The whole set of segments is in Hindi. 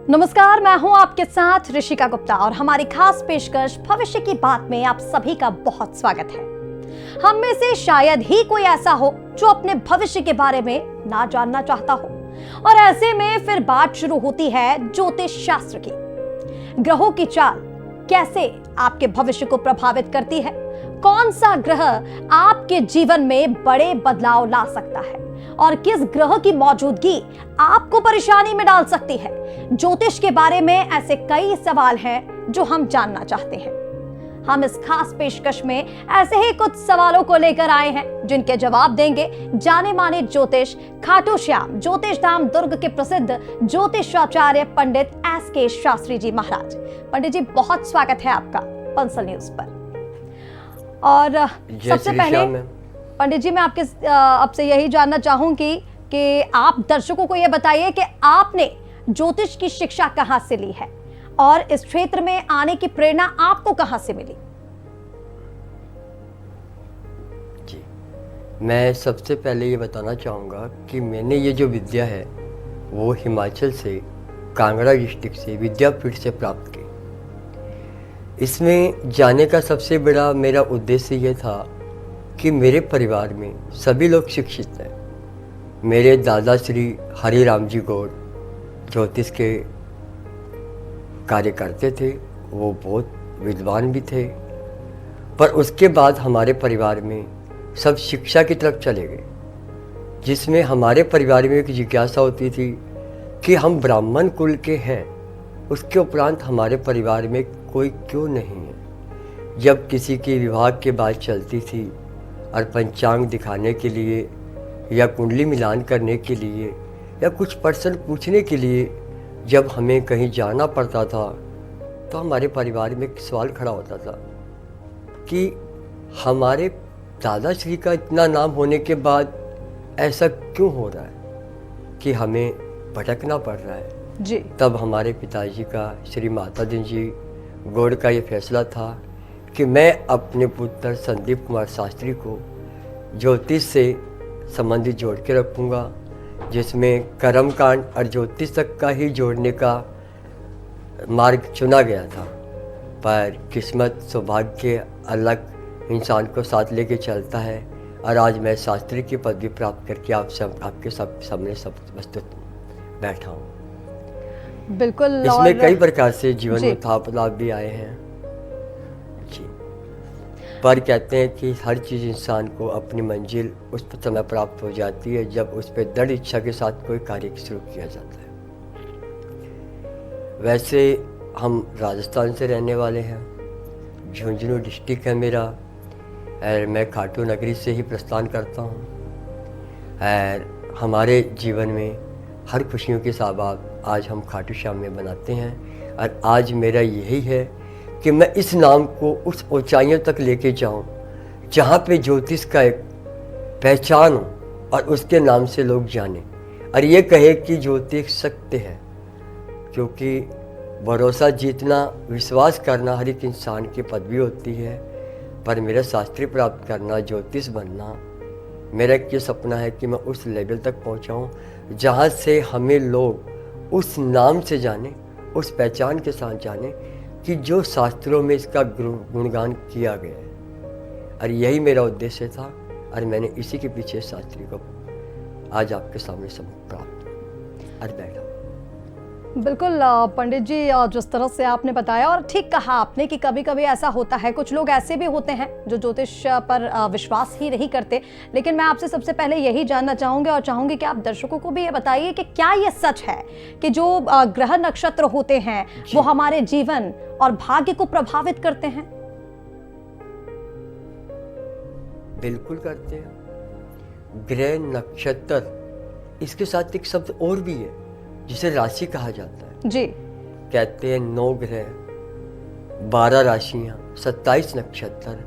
नमस्कार, मैं हूं आपके साथ ऋषिका गुप्ता और हमारी खास पेशकश भविष्य की बात में आप सभी का बहुत स्वागत है। हम में से शायद ही कोई ऐसा हो जो अपने भविष्य के बारे में ना जानना चाहता हो, और ऐसे में फिर बात शुरू होती है ज्योतिष शास्त्र की। ग्रहों की चाल कैसे आपके भविष्य को प्रभावित करती है, कौन सा ग्रह आपके जीवन में बड़े बदलाव ला सकता है और किस ग्रह की मौजूदगी आपको परेशानी में डाल सकती है। ज्योतिष के बारे में ऐसे कई सवाल हैं जो हम जानना चाहते हैं। हम इस खास पेशकश में ऐसे ही कुछ सवालों को लेकर आए हैं जिनके जवाब देंगे जाने माने ज्योतिष खाटू श्याम ज्योतिष धाम दुर्ग के प्रसिद्ध ज्योतिषाचार्य पंडित एस.के. शास्त्री जी महाराज। पंडित जी, बहुत स्वागत है आपका पंसल न्यूज पर। और सबसे पहले पंडित जी, मैं आपसे यही जानना चाहूंगी कि आप दर्शकों को यह बताइए कि आपने ज्योतिष की शिक्षा कहां से ली है और इस क्षेत्र में आने की प्रेरणा आपको कहां से मिली? जी, मैं सबसे पहले ये बताना चाहूँगा कि मैंने ये जो विद्या है वो हिमाचल से कांगड़ा डिस्ट्रिक्ट से विद्यापीठ से प्राप्त की। इसमें जाने का सबसे बड़ा मेरा उद्देश्य ये था कि मेरे परिवार में सभी लोग शिक्षित हैं। मेरे दादा श्री हरिराम जी गौड़ ज्योतिष के कार्य करते थे, वो बहुत विद्वान भी थे, पर उसके बाद हमारे परिवार में सब शिक्षा की तरफ चले गए, जिसमें हमारे परिवार में एक जिज्ञासा होती थी कि हम ब्राह्मण कुल के हैं, उसके उपरांत हमारे परिवार में कोई क्यों नहीं है। जब किसी की विवाह की बात चलती थी और पंचांग दिखाने के लिए या कुंडली मिलान करने के लिए या कुछ प्रश्न पूछने के लिए जब हमें कहीं जाना पड़ता था तो हमारे परिवार में एक सवाल खड़ा होता था कि हमारे दादाश्री का इतना नाम होने के बाद ऐसा क्यों हो रहा है कि हमें भटकना पड़ रहा है जी। तब हमारे पिताजी का श्री माता दिन जी गौड़ का ये फैसला था कि मैं अपने पुत्र संदीप कुमार शास्त्री को ज्योतिष से संबंधित जोड़ के रखूँगा, जिसमें कर्मकांड और ज्योतिष तक का ही जोड़ने का मार्ग चुना गया था। पर किस्मत सौभाग्य अलग इंसान को साथ लेके चलता है और आज मैं शास्त्री की पदवी प्राप्त करके आपके सामने प्रस्तुत बैठा हूँ। बिल्कुल। इसमें कई प्रकार से जीवन में उतार चढ़ाव भी आए हैं जी, पर कहते हैं कि हर चीज़ इंसान को अपनी मंजिल उस समय प्राप्त हो जाती है जब उस पर दृढ़ इच्छा के साथ कोई कार्य शुरू किया जाता है। वैसे हम राजस्थान से रहने वाले हैं, झुंझुनू डिस्ट्रिक्ट है मेरा, और मैं खाटू नगरी से ही प्रस्थान करता हूँ। और हमारे जीवन में हर खुशियों के साबाब आज हम खाटू श्याम में बनाते हैं, और आज मेरा यही है कि मैं इस नाम को उस ऊंचाइयों तक लेके जाऊं जहां पे ज्योतिष का एक पहचान हो और उसके नाम से लोग जाने और ये कहे कि ज्योतिष सत्य है। क्योंकि भरोसा जीतना, विश्वास करना हर एक इंसान की पदवी होती है, पर मेरा शास्त्री प्राप्त करना, ज्योतिष बनना, मेरा एक ये सपना है कि मैं उस लेवल तक पहुंचाऊं जहां से हमें लोग उस नाम से जाने, उस पहचान के साथ जाने कि जो शास्त्रों में इसका गुणगान किया गया है। और यही मेरा उद्देश्य था और मैंने इसी के पीछे शास्त्री को आज आपके सामने सब प्राप्त और बैठा। बिल्कुल पंडित जी, जिस तरह से आपने बताया और ठीक कहा आपने कि कभी कभी ऐसा होता है, कुछ लोग ऐसे भी होते हैं जो ज्योतिष पर विश्वास ही नहीं करते। लेकिन मैं आपसे सबसे पहले यही जानना चाहूँगी और चाहूँगी कि आप दर्शकों को भी ये बताइए कि क्या ये सच है कि जो ग्रह नक्षत्र होते हैं वो हमारे जीवन और भाग्य को प्रभावित करते हैं? बिल्कुल करते हैं। ग्रह नक्षत्र, इसके साथ एक शब्द और भी है जिसे राशि कहा जाता है जी। कहते हैं 9 ग्रह, 12 राशियां, 27 नक्षत्र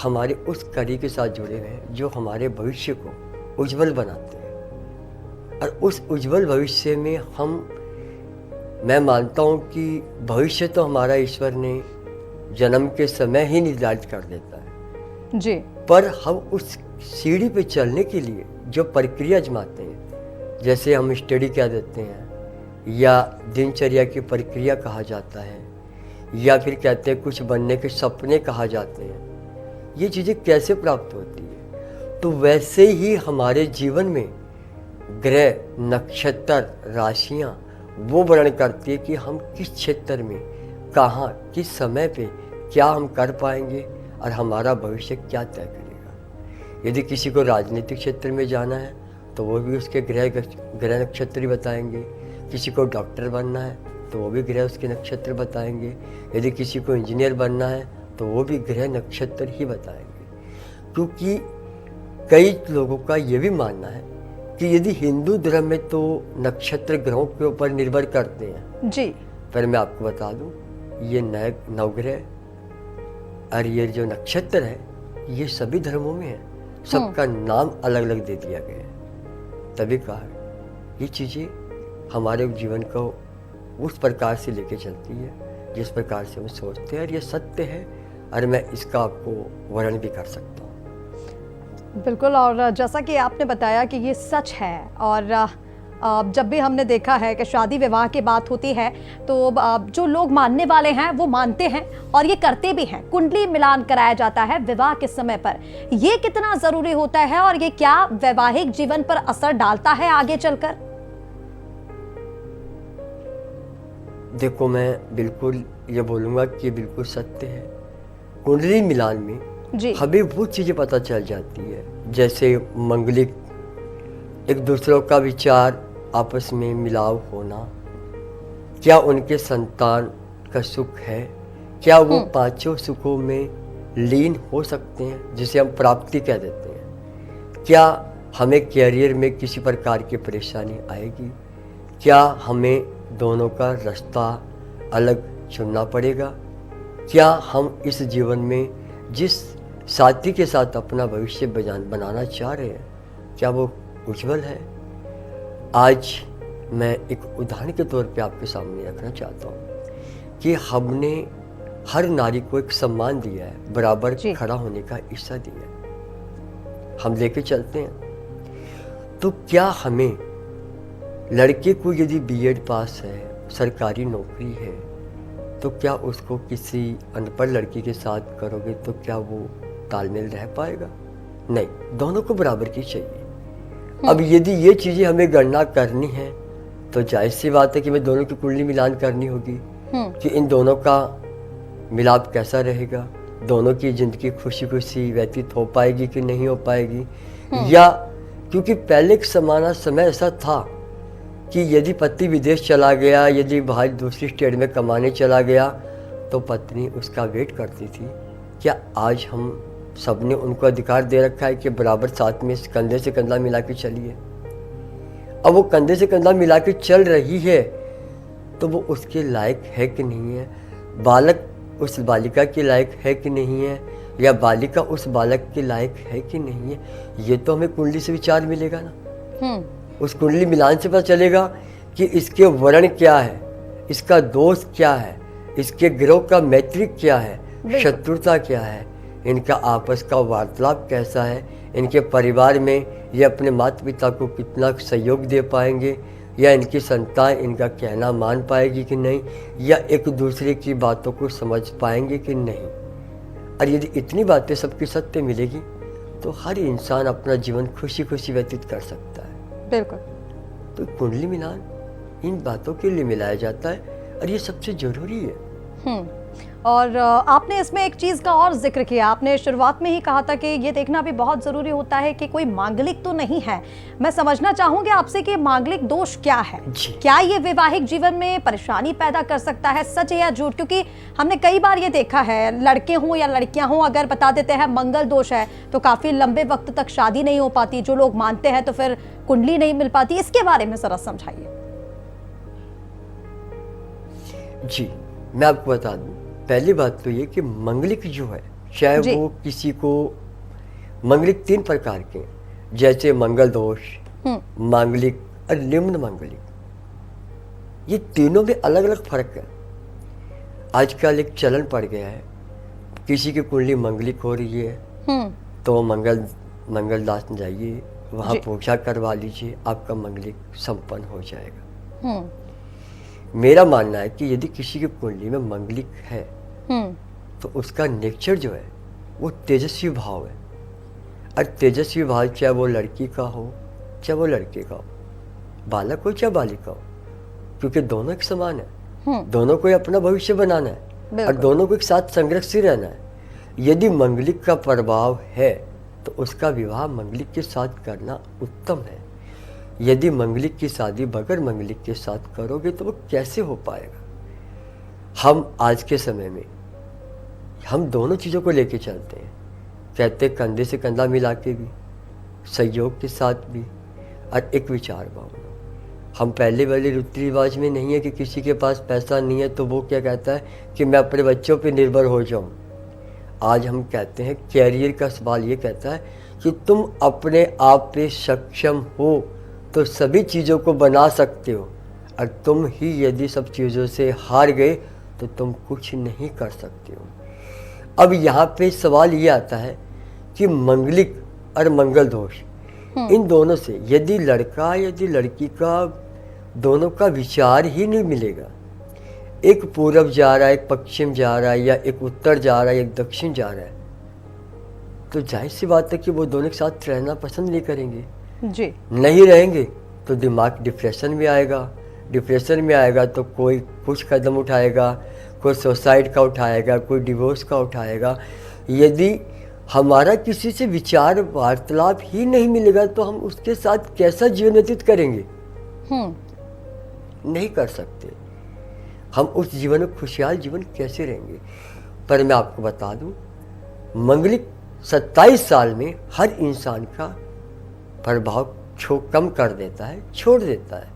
हमारे उस कड़ी के साथ जुड़े हुए हैं जो हमारे भविष्य को उज्जवल बनाते हैं। और उस उज्जवल भविष्य में मैं मानता हूँ कि भविष्य तो हमारा ईश्वर ने जन्म के समय ही निर्धारित कर देता है जी, पर हम उस सीढ़ी पे चलने के लिए जो प्रक्रिया आजमाते हैं, जैसे हम स्टडी क्या देते हैं या दिनचर्या की प्रक्रिया कहा जाता है, या फिर कहते हैं कुछ बनने के सपने कहा जाते हैं, ये चीज़ें कैसे प्राप्त होती है? तो वैसे ही हमारे जीवन में ग्रह, नक्षत्र, राशियाँ वो वर्णन करती है कि हम किस क्षेत्र में, कहाँ, किस समय पे क्या हम कर पाएंगे और हमारा भविष्य क्या तय करेगा। यदि किसी को राजनीतिक क्षेत्र में जाना है तो वो भी उसके ग्रह नक्षत्र ही बताएंगे। किसी को डॉक्टर बनना है तो वो भी ग्रह उसके नक्षत्र बताएंगे। यदि किसी को इंजीनियर बनना है तो वो भी ग्रह नक्षत्र ही बताएंगे। क्योंकि कई लोगों का ये भी मानना है कि यदि हिंदू धर्म में तो नक्षत्र ग्रहों के ऊपर निर्भर करते हैं जी, पर मैं आपको बता दूं ये नवग्रह और ये जो नक्षत्र है ये सभी धर्मों में है, सबका नाम अलग अलग दे दिया गया है। तभी कहा ये चीज़ें हमारे जीवन को उस प्रकार से लेके चलती है जिस प्रकार से हम सोचते हैं, और ये सत्य है और मैं इसका आपको वर्णन भी कर सकता हूँ। बिल्कुल। और जैसा कि आपने बताया कि ये सच है, और जब भी हमने देखा है कि शादी विवाह की बात होती है तो जो लोग मानने वाले हैं वो मानते हैं और ये करते भी हैं। कुंडली मिलान कराया जाता है विवाह के समय पर। ये कितना ज़रूरी होता है और ये क्या वैवाहिक जीवन पर असर डालता है आगे चलकर? देखो, मैं बिल्कुल ये बोलूँगा कि बिल्कुल सत्य है। कुंडली मिलान में जी, हमें वो चीज़ें पता चल जाती है, जैसे मंगलिक एक दूसरों का विचार आपस में मिलाव होना, क्या उनके संतान का सुख है, क्या वो पांचों सुखों में लीन हो सकते हैं जिसे हम प्राप्ति कह देते हैं, क्या हमें कैरियर में किसी प्रकार की परेशानी आएगी, क्या हमें दोनों का रास्ता अलग चुनना पड़ेगा, क्या हम इस जीवन में जिस साथी के साथ अपना भविष्य बनाना चाह रहे हैं क्या वो उज्जवल है। आज मैं एक उदाहरण के तौर पे आपके सामने रखना चाहता हूँ कि हमने हर नारी को एक सम्मान दिया है, बराबर खड़ा होने का हिस्सा दिया है, हम लेके चलते हैं। तो क्या हमें लड़के को यदि बीएड पास है, सरकारी नौकरी है, तो क्या उसको किसी अनपढ़ लड़की के साथ करोगे तो क्या वो तालमेल रह पाएगा? नहीं, दोनों को बराबर की चाहिए। अब यदि ये चीज़ें हमें गणना करनी है तो जायज़ सी बात है कि मैं दोनों की कुंडली मिलान करनी होगी कि इन दोनों का मिलाप कैसा रहेगा, दोनों की ज़िंदगी खुशी खुशी व्यतीत हो पाएगी कि नहीं हो पाएगी। या क्योंकि पहले एक समय ऐसा था कि यदि पति विदेश चला गया, यदि भाई दूसरी स्टेट में कमाने चला गया तो पत्नी उसका वेट करती थी। क्या आज हम सबने उनको अधिकार दे रखा है कि बराबर साथ में कंधे से कंधा मिला के चलिए? अब वो कंधे से कंधा मिला के चल रही है तो वो उसके लायक है कि नहीं है, बालक उस बालिका के लायक है कि नहीं है, या बालिका उस बालक के लायक है कि नहीं है, ये तो हमें कुंडली से विचार मिलेगा ना। उस कुंडली मिलान से पता चलेगा कि इसके वर्ण क्या है, इसका दोष क्या है, इसके ग्रह का मैत्रिक क्या है, शत्रुता क्या है, इनका आपस का वार्तालाप कैसा है, इनके परिवार में ये अपने माता पिता को कितना सहयोग दे पाएंगे, या इनकी संतान इनका कहना मान पाएगी कि नहीं, या एक दूसरे की बातों को समझ पाएंगे कि नहीं। और यदि इतनी बातें सबकी सत्य मिलेगी तो हर इंसान अपना जीवन खुशी खुशी व्यतीत कर सकता है। बिल्कुल। तो कुंडली मिलान इन बातों के लिए मिलाया जाता है और ये सबसे ज़रूरी है। और आपने इसमें एक चीज़ का और जिक्र किया, आपने शुरुआत में ही कहा था कि ये देखना भी बहुत ज़रूरी होता है कि कोई मांगलिक तो नहीं है। मैं समझना चाहूँगी आपसे कि मांगलिक दोष क्या है, क्या ये वैवाहिक जीवन में परेशानी पैदा कर सकता है, सच है या झूठ? क्योंकि हमने कई बार ये देखा है, लड़के हों या लड़कियाँ हों, अगर बता देते हैं मंगल दोष है तो काफ़ी लंबे वक्त तक शादी नहीं हो पाती, जो लोग मानते हैं तो फिर कुंडली नहीं मिल पाती। इसके बारे में ज़रा समझाइए। जी, मैं आपको बता दूं, पहली बात तो ये कि मंगलिक जो है, चाहे वो किसी को, मंगलिक 3 प्रकार के हैं, जैसे मंगल दोष, मांगलिक और निम्न मांगलिक। ये तीनों में अलग अलग फर्क है। आजकल एक चलन पड़ गया है, किसी की कुंडली मंगलिक हो रही है तो मंगलदास में जाइए, वहाँ पूजा करवा लीजिए, आपका मंगलिक संपन्न हो जाएगा। मेरा मानना है कि यदि किसी की कुंडली में मंगलिक है हम्म। तो उसका नेचर जो है वो तेजस्वी भाव है। और तेजस्वी भाव चाहे वो लड़की का हो चाहे वो लड़के का हो, बालक हो चाहे बालिका हो, क्योंकि दोनों एक समान है, दोनों को अपना भविष्य बनाना है और दोनों को एक साथ संरक्षित रहना है। यदि मंगलिक का प्रभाव है तो उसका विवाह मंगलिक के साथ करना उत्तम है। यदि मंगलिक की शादी बगैर मंगलिक के साथ करोगे तो वो कैसे हो पाएगा। हम आज के समय में हम दोनों चीज़ों को लेके चलते हैं, कहते कंधे से कंधा मिला के भी, सहयोग के साथ भी, और एक विचार भावना। हम पहले वाले रीति रिवाज में नहीं है कि किसी के पास पैसा नहीं है तो वो क्या कहता है कि मैं अपने बच्चों पे निर्भर हो जाऊं। आज हम कहते हैं कैरियर का सवाल ये कहता है कि तुम अपने आप पे सक्षम हो तो सभी चीज़ों को बना सकते हो, और तुम ही यदि सब चीज़ों से हार गए तो तुम कुछ नहीं कर सकते हो। अब यहाँ पे सवाल ये आता है कि मंगलिक और मंगल दोष, इन दोनों से यदि लड़का यदि लड़की का दोनों का विचार ही नहीं मिलेगा, एक पूरब जा रहा है एक पश्चिम जा रहा है, या एक उत्तर जा रहा है एक दक्षिण जा रहा है, तो जाहिर सी बात है कि वो दोनों के साथ रहना पसंद नहीं करेंगे जी। नहीं रहेंगे तो दिमाग डिप्रेशन में आएगा, डिप्रेशन में आएगा तो कोई कुछ कदम उठाएगा, कोई सुसाइड का उठाएगा, कोई डिवोर्स का उठाएगा। यदि हमारा किसी से विचार वार्तालाप ही नहीं मिलेगा तो हम उसके साथ कैसा जीवन व्यतीत करेंगे। नहीं कर सकते। हम उस जीवन में खुशहाल जीवन कैसे रहेंगे। पर मैं आपको बता दूं, मंगलिक 27 साल में हर इंसान का प्रभाव कम कर देता है, छोड़ देता है।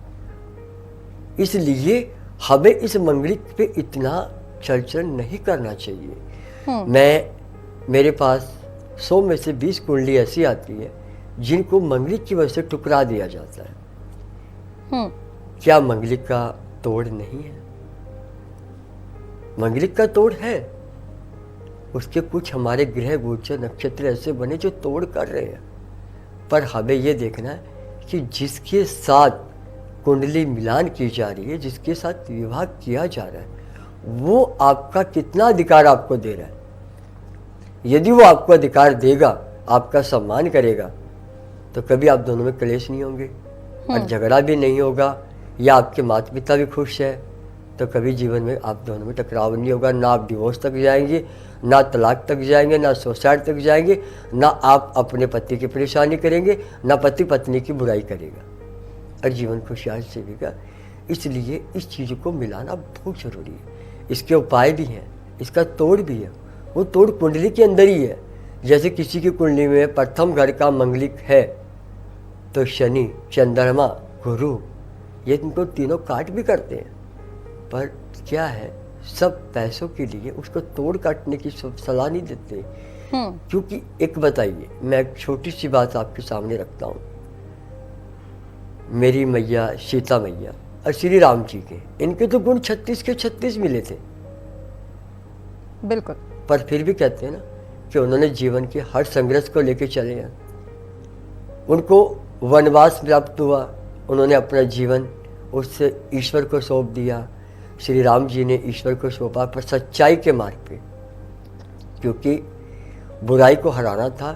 इसलिए हमें इस मंगलिक पे इतना चर्चा नहीं करना चाहिए। मेरे पास 100 में से 20 कुंडली ऐसी आती है जिनको मंगलिक की वजह से टुकरा दिया जाता है। क्या मंगलिक का तोड़ नहीं है? मंगलिक का तोड़ है। उसके कुछ हमारे ग्रह गोचर नक्षत्र ऐसे बने जो तोड़ कर रहे हैं, पर हमें यह देखना है कि जिसके साथ कुंडली मिलान की जा रही है, जिसके साथ विवाह किया जा रहा है, वो आपका कितना अधिकार आपको दे रहा है। यदि वो आपको अधिकार देगा, आपका सम्मान करेगा, तो कभी आप दोनों में क्लेश नहीं होंगे और झगड़ा भी नहीं होगा, या आपके माता पिता भी खुश है तो कभी जीवन में आप दोनों में टकराव नहीं होगा। ना आप डिवोर्स तक जाएंगे, ना तलाक तक जाएंगे, ना सुसाइड तक जाएंगे, ना आप अपने पति की परेशानी करेंगे, ना पति पत्नी की बुराई करेगा, और जीवन खुशहाल चलेगा। इसलिए इस चीज़ को मिलाना बहुत ज़रूरी है। इसके उपाय भी हैं, इसका तोड़ भी है। वो तोड़ कुंडली के अंदर ही है। जैसे किसी की कुंडली में प्रथम घर का मंगलिक है तो शनि, चंद्रमा, गुरु, ये इनको तीनों काट भी करते हैं, पर क्या है, सब पैसों के लिए उसको तोड़ काटने की सलाह नहीं देते। क्योंकि एक बताइए, मैं एक छोटी सी बात आपके सामने रखता हूँ। मेरी मैया सीता मैया और श्री राम जी के, इनके तो गुण 36 के 36 मिले थे। बिल्कुल। पर फिर भी कहते हैं ना कि उन्होंने जीवन के हर संघर्ष को लेकर चले हैं। उनको वनवास प्राप्त हुआ, उन्होंने अपना जीवन उस ईश्वर को सौंप दिया। श्री राम जी ने ईश्वर को सौंपा पर सच्चाई के मार्ग पे, क्योंकि बुराई को हराना था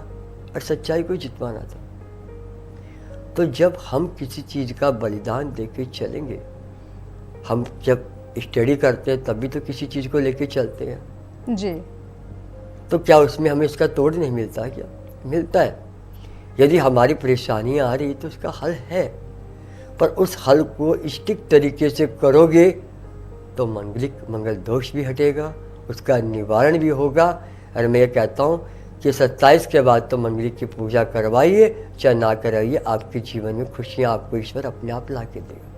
और सच्चाई को जितवाना था। तो जब हम किसी चीज़ का बलिदान देके चलेंगे, हम जब स्टडी करते हैं तभी तो किसी चीज़ को लेके चलते हैं जी। तो क्या उसमें हमें इसका तोड़ नहीं मिलता? क्या मिलता है। यदि हमारी परेशानियाँ आ रही तो उसका हल है, पर उस हल को स्टिक तरीके से करोगे तो मंगल दोष भी हटेगा, उसका निवारण भी होगा। और मैं ये कहता हूँ कि 27 के बाद तो मंगलिक की पूजा करवाइए, चाहे ना करवाइए, आपके जीवन में खुशियाँ आपको ईश्वर अपने आप ला के देगा।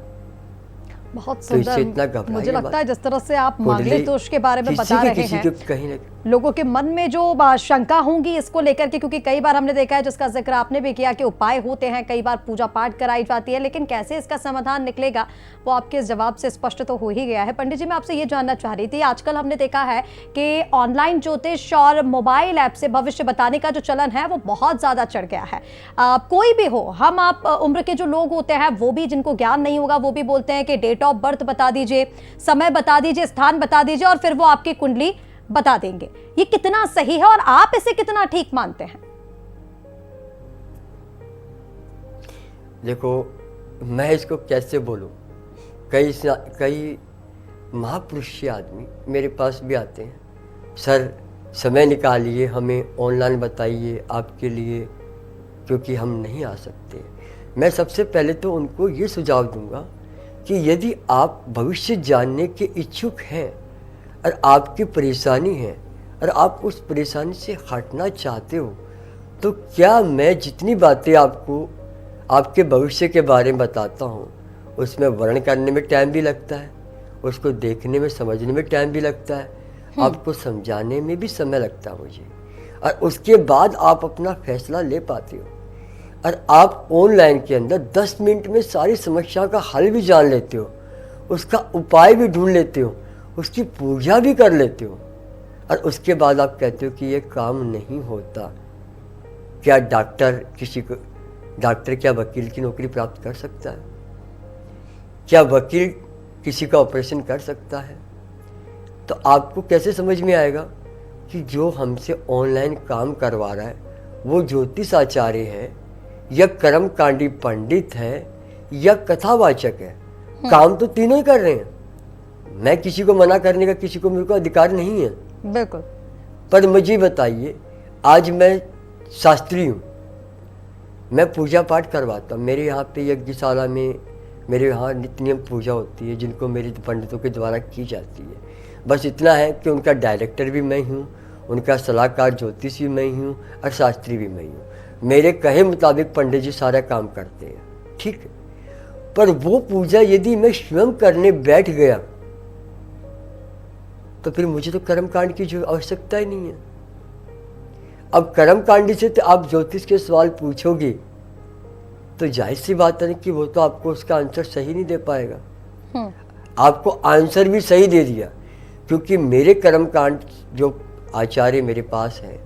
बहुत तो इससे सुंदर। इतना घबराइए मुझे लगता है जिस तरह से आप कुंडली मांगलिक दोष के बारे में किसी बता के रहे किसी हैं, के कहीं ना लोगों के मन में जो शंका होंगी इसको लेकर के, क्योंकि कई बार हमने देखा है, जिसका जिक्र आपने भी किया कि उपाय होते हैं, कई बार पूजा पाठ कराई जाती है, लेकिन कैसे इसका समाधान निकलेगा वो आपके इस जवाब से स्पष्ट तो हो ही गया है। पंडित जी, मैं आपसे ये जानना चाह रही थी, आजकल हमने देखा है कि ऑनलाइन ज्योतिष और मोबाइल ऐप से भविष्य बताने का जो चलन है वो बहुत ज्यादा चढ़ गया है। कोई भी हो, हम आप उम्र के जो लोग होते हैं वो भी, जिनको ज्ञान नहीं होगा वो भी बोलते हैं कि डेट ऑफ बर्थ बता दीजिए, समय बता दीजिए, स्थान बता दीजिए और फिर वो आपकी कुंडली बता देंगे। ये कितना सही है और आप इसे कितना ठीक मानते हैं? देखो, मैं इसको कैसे बोलूं, कई महापुरुष आदमी मेरे पास भी आते हैं, सर समय निकालिए, हमें ऑनलाइन बताइए आपके लिए, क्योंकि हम नहीं आ सकते। मैं सबसे पहले तो उनको ये सुझाव दूंगा कि यदि आप भविष्य जानने के इच्छुक हैं और आपकी परेशानी है और आप उस परेशानी से हटना चाहते हो, तो क्या मैं जितनी बातें आपको आपके भविष्य के बारे में बताता हूँ उसमें वर्णन करने में टाइम भी लगता है, उसको देखने में समझने में टाइम भी लगता है, आपको समझाने में भी समय लगता है मुझे, और उसके बाद आप अपना फैसला ले पाते हो। और आप ऑनलाइन के अंदर 10 मिनट में सारी समस्या का हल भी जान लेते हो, उसका उपाय भी ढूंढ लेते हो, उसकी पूजा भी कर लेते हो, और उसके बाद आप कहते हो कि ये काम नहीं होता। क्या डॉक्टर क्या वकील की नौकरी प्राप्त कर सकता है? क्या वकील किसी का ऑपरेशन कर सकता है? तो आपको कैसे समझ में आएगा कि जो हमसे ऑनलाइन काम करवा रहा है वो ज्योतिष आचार्य है या कर्मकांडी पंडित है या कथावाचक है? काम तो तीनों ही कर रहे हैं। मैं किसी को मना करने का, किसी को मेरे को अधिकार नहीं है, बिल्कुल। पर मुझे बताइए, आज मैं शास्त्री हूँ, मैं पूजा पाठ करवाता हूँ, मेरे यहाँ पे यज्ञशाला में मेरे यहाँ नित्य नियम पूजा होती है जिनको मेरे पंडितों के द्वारा की जाती है। बस इतना है कि उनका डायरेक्टर भी मैं हूँ, उनका सलाहकार ज्योतिष भी मैं हूँ और शास्त्री भी मैं हूँ। मेरे कहे मुताबिक पंडित जी सारा काम करते हैं, ठीक है। पर वो पूजा यदि मैं स्वयं करने बैठ गया तो फिर मुझे तो कर्मकांड की जो आवश्यकता ही नहीं है। अब कर्मकांडी से तो आप ज्योतिष के सवाल पूछोगे तो जाहिर सी बात है कि वो तो आपको उसका आंसर सही नहीं दे पाएगा। आपको आंसर भी सही दे दिया, क्योंकि मेरे कर्मकांड जो आचार्य मेरे पास है,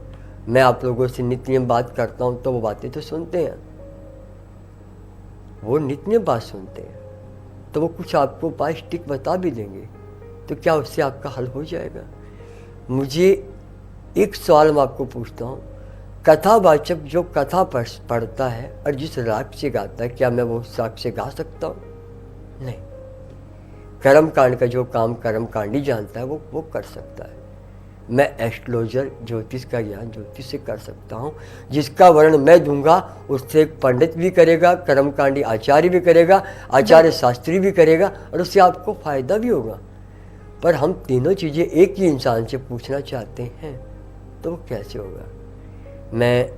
मैं आप लोगों से नित्य नियम बात करता हूँ तो वो बातें तो सुनते हैं, वो नित्य नियम बात सुनते हैं, तो वो कुछ आपको उपाय स्टिक बता भी देंगे, तो क्या उससे आपका हल हो जाएगा? मुझे एक सवाल मैं आपको पूछता हूँ, कथावाचक जो कथा पढ़ता है और जिस राग से गाता है, क्या मैं वो राग से गा सकता हूँ? नहीं। कर्मकांड का जो काम कर्मकांडी जानता है वो कर सकता है। मैं एस्ट्रोलॉजर, ज्योतिष का ज्ञान ज्योतिष से कर सकता हूँ, जिसका वर्णन मैं दूंगा उससे एक पंडित भी करेगा, कर्मकांडी आचार्य भी करेगा, आचार्य शास्त्री भी करेगा, और उससे आपको फायदा भी होगा। पर हम तीनों चीज़ें एक ही इंसान से पूछना चाहते हैं, तो वो कैसे होगा? मैं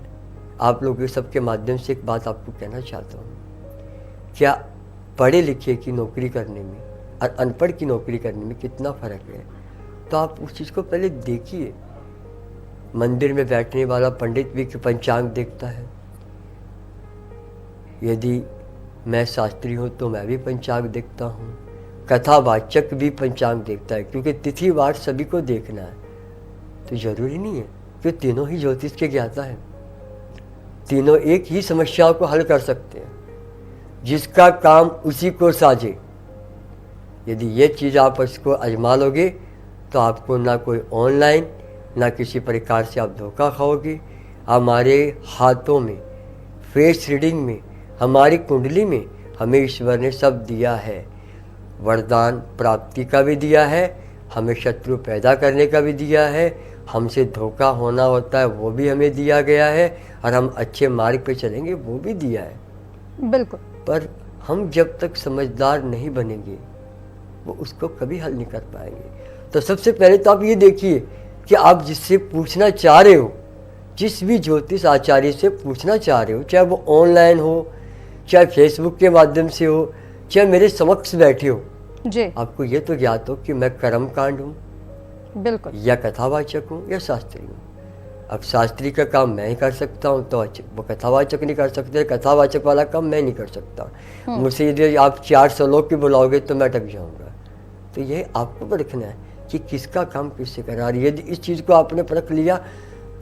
आप लोगों के सबके माध्यम से एक बात आपको कहना चाहता हूँ, क्या पढ़े लिखे की नौकरी करने में और अनपढ़ की नौकरी करने में कितना फ़र्क है? तो आप उस चीज़ को पहले देखिए। मंदिर में बैठने वाला पंडित भी पंचांग देखता है, यदि मैं शास्त्री हूँ तो मैं भी पंचांग देखता हूँ, कथावाचक भी पंचांग देखता है, क्योंकि तिथि वार सभी को देखना है। तो जरूरी नहीं है कि तीनों ही ज्योतिष के ज्ञाता है, तीनों एक ही समस्याओं को हल कर सकते हैं, जिसका काम उसी को साजे। यदि ये चीज़ आप इसको आजमा लोगे तो आपको ना कोई ऑनलाइन ना किसी प्रकार से आप धोखा खाओगे। हमारे हाथों में, फेस रीडिंग में, हमारी कुंडली में हमें ईश्वर ने सब दिया है। वरदान प्राप्ति का भी दिया है, हमें शत्रु पैदा करने का भी दिया है, हमसे धोखा होना होता है वो भी हमें दिया गया है, और हम अच्छे मार्ग पे चलेंगे वो भी दिया है। बिल्कुल। पर हम जब तक समझदार नहीं बनेंगे वो उसको कभी हल नहीं कर पाएंगे। तो सबसे पहले तो आप ये देखिए कि आप जिससे पूछना चाह रहे हो, जिस भी ज्योतिष आचार्य से पूछना चाह रहे हो, चाहे वो ऑनलाइन हो, चाहे फेसबुक के माध्यम से हो, चाहे मेरे समक्ष बैठे हो, जी, आपको ये तो ज्ञात हो कि मैं कर्मकांड हूँ, बिल्कुल। या कथावाचक हूँ या शास्त्री हूँ। अब शास्त्री का काम मैं ही कर सकता हूँ तो वो कथावाचक नहीं कर सकते, कथावाचक वाला काम मैं नहीं कर सकता। मुझसे यदि आप 400 लोग की बुलाओगे तो मैं अटक जाऊँगा। तो ये आपको परखना है कि किसका काम किससे करा। और यदि इस चीज़ को आपने परख लिया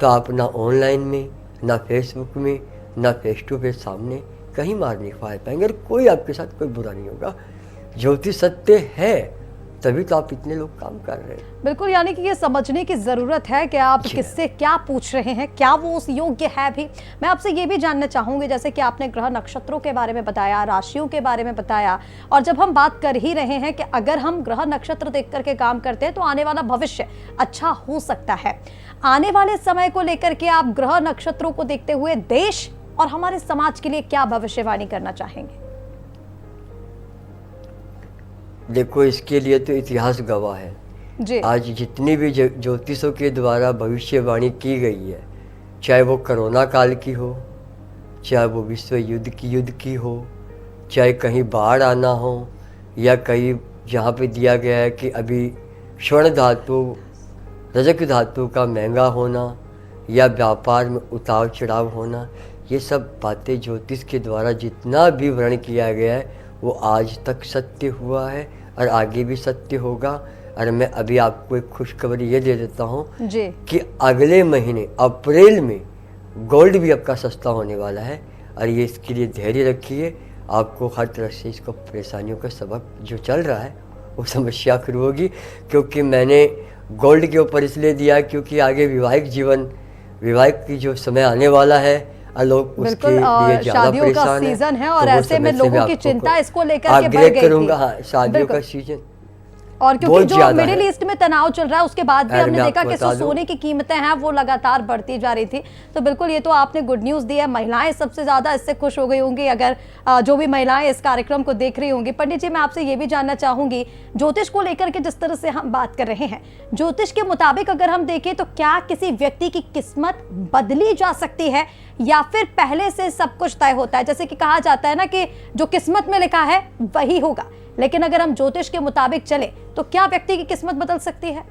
तो आप ना ऑनलाइन में, ना फेसबुक में, ना फेस टू फेस सामने कहीं मार नहीं खा पाएंगे और कोई आपके साथ कोई बुरा नहीं होगा। ज्योतिष सत्य है तभी तो आप इतने लोग काम कर रहे हैं। बिल्कुल, यानी कि ये समझने की जरूरत है कि आप किससे क्या पूछ रहे हैं, क्या वो उस योग्य है भी। मैं आपसे ये भी जानना चाहूंगी, जैसे कि आपने ग्रह नक्षत्रों के बारे में बताया, राशियों के बारे में बताया, और जब हम बात कर ही रहे हैं कि अगर हम ग्रह नक्षत्र देख करके काम करते हैं तो आने वाला भविष्य अच्छा हो सकता है। आने वाले समय को लेकर के आप ग्रह नक्षत्रों को देखते हुए देश और हमारे समाज के लिए क्या भविष्यवाणी करना चाहेंगे? देखो, इसके लिए तो इतिहास गवाह है जी। आज जितनी भी ज्योतिषों के द्वारा भविष्यवाणी की गई है, चाहे वो कोरोना काल की हो, चाहे वो विश्व युद्ध की हो, चाहे कहीं बाढ़ आना हो, या कहीं जहाँ पे दिया गया है कि अभी स्वर्ण धातु रजक धातु का महंगा होना या व्यापार में उतार चढ़ाव होना, ये सब बातें ज्योतिष के द्वारा जितना भी वर्णन किया गया है वो आज तक सत्य हुआ है और आगे भी सत्य होगा। और मैं अभी आपको एक खुशखबरी ये दे देता हूँ कि अगले महीने अप्रैल में गोल्ड भी आपका सस्ता होने वाला है। और ये इसके लिए धैर्य रखिए, आपको हर तरह से इसको परेशानियों का सबक जो चल रहा है वो समस्या शुरू होगी। क्योंकि मैंने गोल्ड के ऊपर इसलिए दिया क्योंकि आगे विवाहिक की जो समय आने वाला है और लोग उसके लिए ज्यादा परेशान है। सीजन है और ऐसे में लोगों की चिंता इसको लेकर के बढ़ गई करूंगा। हाँ, शादियों का सीजन और क्योंकि जो मिडिल ईस्ट में तनाव चल रहा है उसके बाद भी हमने देखा कि सोने की कीमतें हैं वो लगातार बढ़ती जा रही थी। तो बिल्कुल ये तो आपने गुड न्यूज़ दी है। महिलाएं सबसे ज़्यादा इससे खुश हो गई होंगी, अगर जो भी महिलाएं इस कार्यक्रम को देख रही होंगी। पंडित जी, मैं आपसे ये भी जानना चाहूंगी, ज्योतिष को लेकर के जिस तरह से हम बात कर रहे हैं, ज्योतिष के मुताबिक अगर हम देखें तो क्या किसी व्यक्ति की किस्मत बदली जा सकती है या फिर पहले से सब कुछ तय होता है? जैसे कि कहा जाता है ना कि जो किस्मत में लिखा है वही होगा, लेकिन अगर हम ज्योतिष के मुताबिक चले तो क्या व्यक्ति की किस्मत बदल सकती है?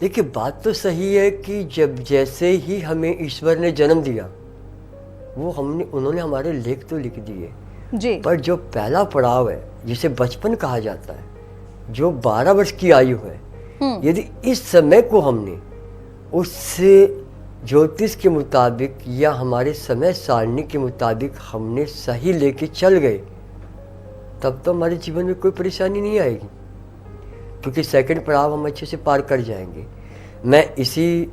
देखिए, बात तो सही है कि जब जैसे ही हमें ईश्वर ने जन्म दिया वो उन्होंने हमारे लेख तो लिख दिए जी। पर जो पहला पड़ाव है जिसे बचपन कहा जाता है, जो 12 वर्ष की आयु है, यदि इस समय को हमने उससे ज्योतिष के मुताबिक या हमारे समय सारणी के मुताबिक हमने सही लेके चल गए तब तो हमारे जीवन में कोई परेशानी नहीं आएगी, क्योंकि सेकंड पड़ाव हम अच्छे से पार कर जाएंगे। मैं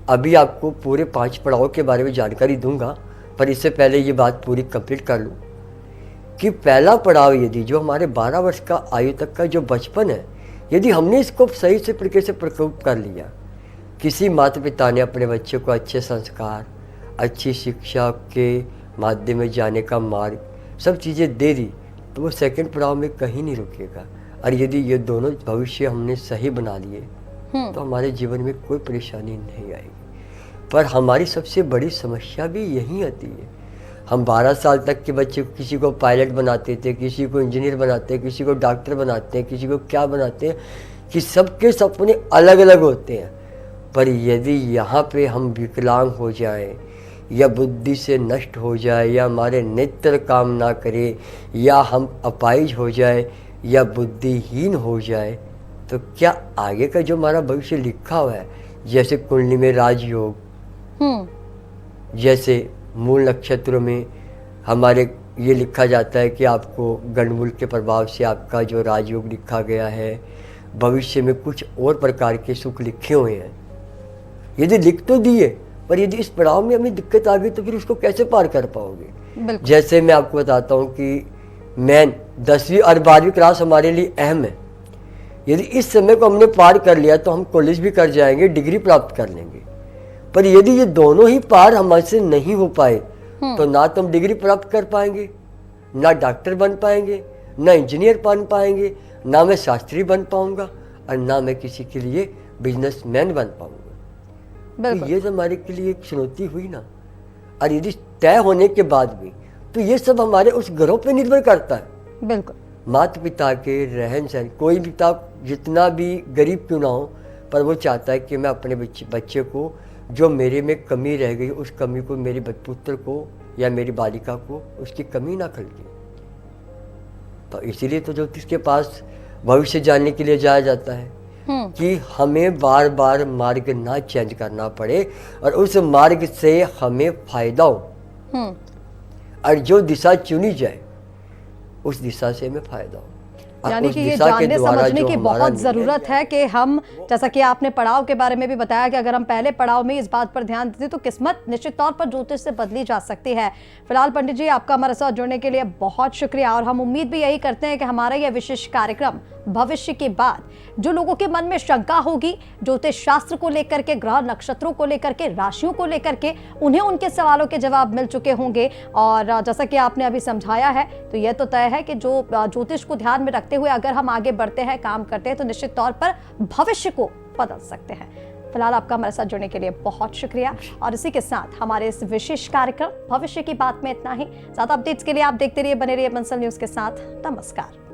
अभी आपको पूरे 5 पड़ावों के बारे में जानकारी दूंगा, पर इससे पहले ये बात पूरी कंप्लीट कर लूँ कि पहला पड़ाव यदि जो हमारे 12 वर्ष का आयु तक का जो बचपन है, यदि हमने इसको सही से तरीके से प्रकोप कर लिया, किसी माता पिता ने अपने बच्चे को अच्छे संस्कार, अच्छी शिक्षा के माध्यम में जाने का मार्ग, सब चीज़ें दे दी, तो वो सेकंड पड़ाव में कहीं नहीं रुकेगा। और यदि ये दोनों भविष्य हमने सही बना लिए तो हमारे जीवन में कोई परेशानी नहीं आएगी। पर हमारी सबसे बड़ी समस्या भी यही आती है, हम 12 साल तक के बच्चे को किसी को पायलट बनाते थे, किसी को इंजीनियर बनाते हैं, किसी को डॉक्टर बनाते हैं, किसी को क्या बनाते हैं, कि सबके सपने अलग अलग होते हैं। पर यदि यहाँ पे हम विकलांग हो जाएं या बुद्धि से नष्ट हो जाए या हमारे नेत्र काम ना करे या हम अपाहिज हो जाए या बुद्धिहीन हो जाए, तो क्या आगे का जो हमारा भविष्य लिखा हुआ है, जैसे कुंडली में राजयोग, जैसे मूल नक्षत्रों में हमारे ये लिखा जाता है कि आपको गणमूल के प्रभाव से आपका जो राजयोग लिखा गया है, भविष्य में कुछ और प्रकार के सुख लिखे हुए हैं। यदि लिख तो दिए, पर यदि इस पड़ाव में हमें दिक्कत आ गई तो फिर उसको कैसे पार कर पाओगे? जैसे मैं आपको बताता हूँ कि मैन 10वीं और 12वीं क्लास हमारे लिए अहम है। यदि इस समय को हमने पार कर लिया तो हम कॉलेज भी कर जाएंगे, डिग्री प्राप्त कर लेंगे। पर यदि ये दोनों ही पार हमसे नहीं हो पाए तो ना तो हम डिग्री प्राप्त कर पाएंगे, ना डॉक्टर बन पाएंगे, ना इंजीनियर बन पाएंगे, ना मैं शास्त्री बन पाऊंगा और ना मैं किसी के लिए बिजनेसमैन बन पाऊंगा। तो ये तो हमारे के लिए एक चुनौती हुई ना। और यदि तय होने के बाद भी तो ये सब हमारे उस ग्रह पे निर्भर करता है। बिल्कुल। माता पिता के रहन सहन, कोई भी पिता जितना भी गरीब क्यों ना हो, पर वो चाहता है कि मैं अपने बच्चे को जो मेरे में कमी रह गई उस कमी को मेरे पुत्र को या मेरी बालिका को उसकी कमी ना खलके। तो इसीलिए तो ज्योतिष के पास भविष्य जानने के लिए जाया जाता है कि हमें बार बार मार्ग ना चेंज करना पड़े और उस मार्ग से हमें फायदा हो और जो दिशा चुनी जाए उस दिशा से हमें फायदा हो। यानी कि ये जानने समझने की बहुत ज़रूरत है कि हम, जैसा कि आपने पड़ाव के बारे में भी बताया कि अगर हम पहले पड़ाव में इस बात पर ध्यान देते तो किस्मत निश्चित तौर पर ज्योतिष से बदली जा सकती है। फिलहाल पंडित जी, आपका हमारे साथ जुड़ने के लिए बहुत शुक्रिया और हम उम्मीद भी यही करते हैं कि हमारा यह विशेष कार्यक्रम भविष्य की बात, जो लोगों के मन में शंका होगी ज्योतिष शास्त्र को लेकर के, ग्रह नक्षत्रों को लेकर के, राशियों को लेकर के, उन्हें उनके सवालों के जवाब मिल चुके होंगे। और जैसा कि आपने अभी समझाया है तो यह तो तय है कि जो ज्योतिष को ध्यान में रखते हुए अगर हम आगे बढ़ते हैं, काम करते हैं तो निश्चित तौर पर भविष्य को बदल सकते हैं। फिलहाल आपका हमारे साथ जुड़ने के लिए बहुत शुक्रिया और इसी के साथ हमारे इस विशेष कार्यक्रम भविष्य की बात में इतना ही। ज्यादा अपडेट्स के लिए आप देखते रहिए, बने रहिए बंसल न्यूज के साथ। नमस्कार।